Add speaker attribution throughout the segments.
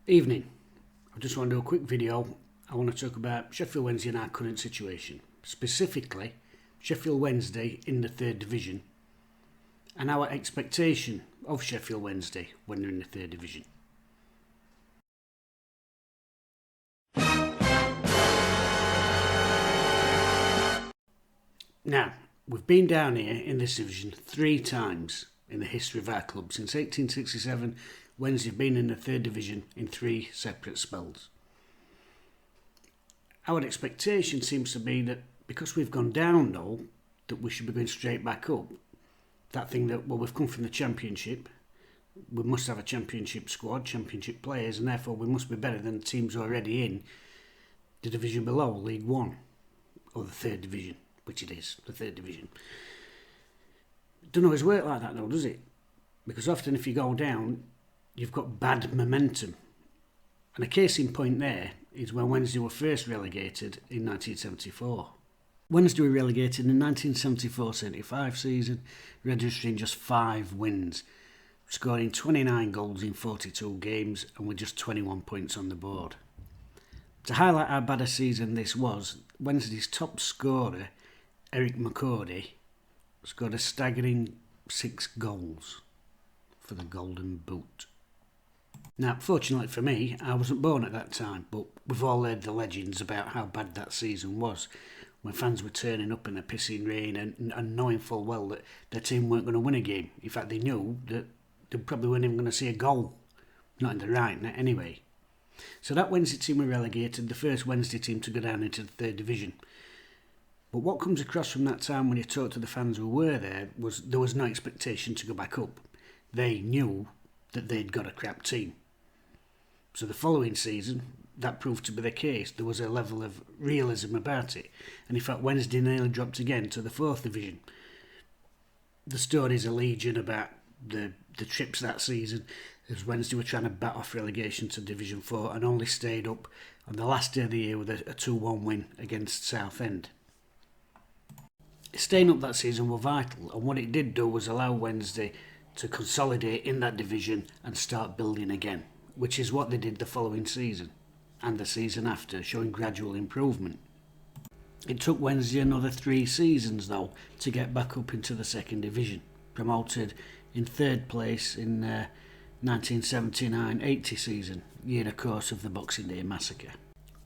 Speaker 1: Evening. I just want to do a quick video. I want to talk about Sheffield Wednesday and our current situation. Specifically, Sheffield Wednesday in the third division and our expectation of Sheffield Wednesday when they're in the third division. Now, we've been down here in this division 3 times in the history of our club. Since 1867, Wednesday have been in the third division in 3 separate spells. Our expectation seems to be that because we've gone down though, that we should be going straight back up. That thing that, well, we've come from the Championship, we must have a Championship squad, Championship players, and therefore we must be better than the teams already in the division below, League One, or the third division, which it is, the third division. It doesn't always work like that though, does it? Because often if you go down, you've got bad momentum. And a case in point there is when Wednesday were first relegated in 1974. Wednesday were relegated in the 1974-75 season, registering just 5 wins, scoring 29 goals in 42 games and with just 21 points on the board. To highlight how bad a season this was, Wednesday's top scorer, Eric McCordy, scored a staggering 6 goals for the Golden Boot. Now, fortunately for me, I wasn't born at that time, but we've all heard the legends about how bad that season was, when fans were turning up in the pissing rain and knowing full well that their team weren't going to win a game. In fact, they knew that they probably weren't even going to see a goal. Not in the right net anyway. So that Wednesday team were relegated, the first Wednesday team to go down into the third division. But what comes across from that time when you talk to the fans who were there was there was no expectation to go back up. They knew that they'd got a crap team. So the following season, that proved to be the case. There was a level of realism about it. And in fact, Wednesday nearly dropped again to the fourth division. The stories are legion about the trips that season, as Wednesday were trying to bat off relegation to Division 4 and only stayed up on the last day of the year with a 2-1 win against Southend. Staying up that season were vital, and what it did do was allow Wednesday to consolidate in that division and start building again, which is what they did the following season and the season after, showing gradual improvement. It took Wednesday another 3 seasons though to get back up into the second division, promoted in third place in 1979-80 season, year of course of the Boxing Day massacre.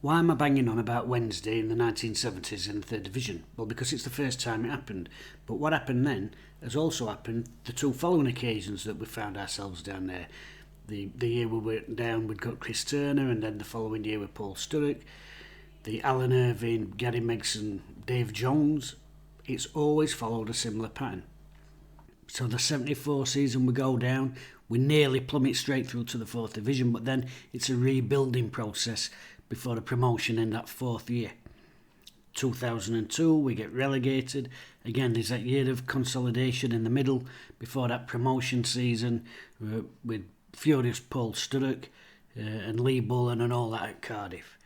Speaker 1: Why am I banging on about Wednesday in the 1970s in the third division? Well, because it's the first time it happened. But what happened then has also happened the 2 following occasions that we found ourselves down there. The year we were down, we'd got Chris Turner, and then the following year with Paul Sturrock, the Alan Irvine, Gary Megson, Dave Jones. It's always followed a similar pattern. So the 74 season we go down, we nearly plummet straight through to the 4th division, but then it's a rebuilding process before the promotion in that 4th year. 2002 we get relegated. Again, there's that year of consolidation in the middle before that promotion season with furious Paul Sturrock and Lee Bullen and all that at Cardiff.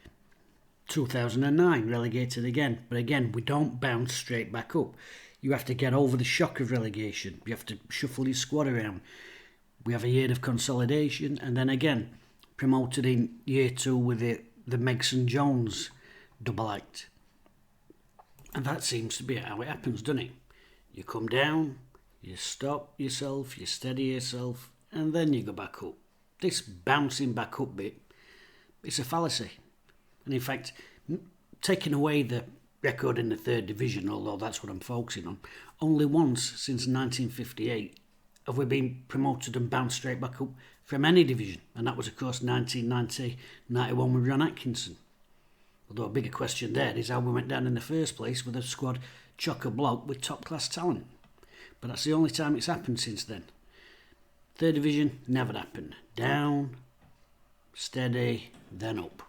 Speaker 1: 2009 relegated again, but again we don't bounce straight back up. You have to get over the shock of relegation. You have to shuffle your squad around. We have a year of consolidation, and then again promoted in year 2 with the Megson-Jones double act. And that seems to be how it happens, doesn't it? You come down, you stop yourself, you steady yourself, and then you go back up. This bouncing back up bit, it's a fallacy. And in fact, taking away the record in the third division, although that's what I'm focusing on, only once since 1958 have we been promoted and bounced straight back up from any division, and that was of course 1990-91 with Ron Atkinson. Although a bigger question there is how we went down in the first place with a squad chock-a-block with top class talent. But that's the only time it's happened since then. Third division never happened. Down, steady, then up.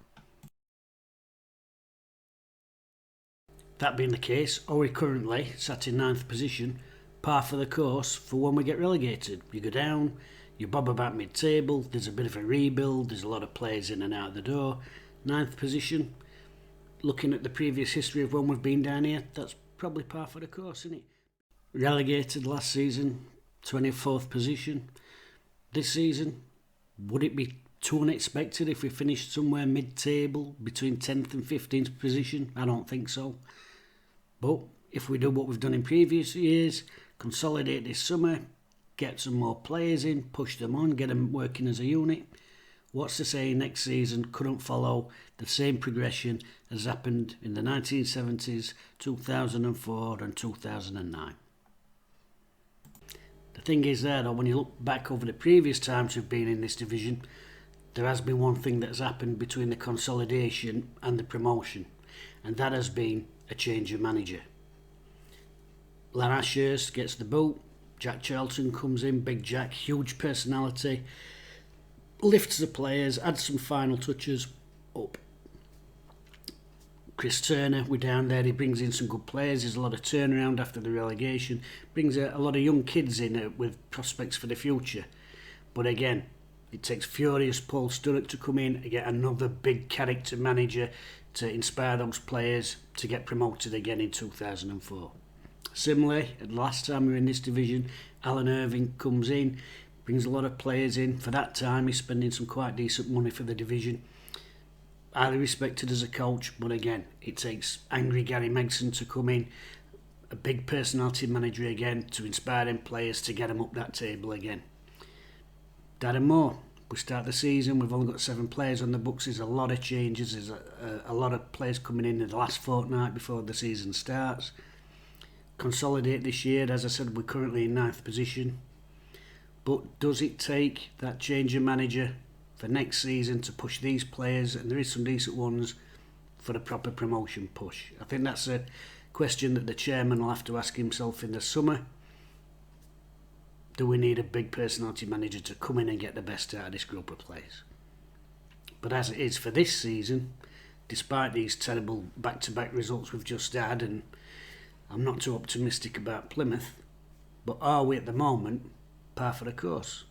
Speaker 1: That being the case, Ori currently sat in 9th position, par for the course for when we get relegated. You go down, you bob about mid-table, there's a bit of a rebuild, there's a lot of players in and out the door. 9th position, looking at the previous history of when we've been down here, that's probably par for the course, isn't it? Relegated last season, 24th position. This season, would it be too unexpected if we finished somewhere mid-table, between 10th and 15th position? I don't think so. But if we do what we've done in previous years, consolidate this summer, get some more players in, push them on, get them working as a unit, what's to say next season couldn't follow the same progression as happened in the 1970s, 2004 and 2009? The thing is there though, when you look back over the previous times we've been in this division, there has been one thing that has happened between the consolidation and the promotion, and that has been a change of manager. Ashurst gets the boot, Jack Charlton comes in, Big Jack, huge personality, lifts the players, adds some final touches, up. Chris Turner, we're down there, he brings in some good players, there's a lot of turnaround after the relegation, brings a lot of young kids in with prospects for the future. But again, it takes furious Paul Sturrock to come in and get another big character manager to inspire those players to get promoted again in 2004. Similarly, the last time we were in this division, Alan Irving comes in, brings a lot of players in. For that time, he's spending some quite decent money for the division. Highly respected as a coach, but again, it takes angry Gary Megson to come in, a big personality manager again, to inspire them players to get them up that table again. That and more. We start the season, we've only got 7 players on the books, there's a lot of changes, there's a lot of players coming in the last fortnight before the season starts. Consolidate this year, as I said, we're currently in 9th position. But does it take that change of manager for next season to push these players, and there is some decent ones, for a proper promotion push? I think that's a question that the chairman will have to ask himself in the summer. Do we need a big personality manager to come in and get the best out of this group of players? But as it is for this season, despite these terrible back-to-back results we've just had, and I'm not too optimistic about Plymouth, but are we at the moment par for the course?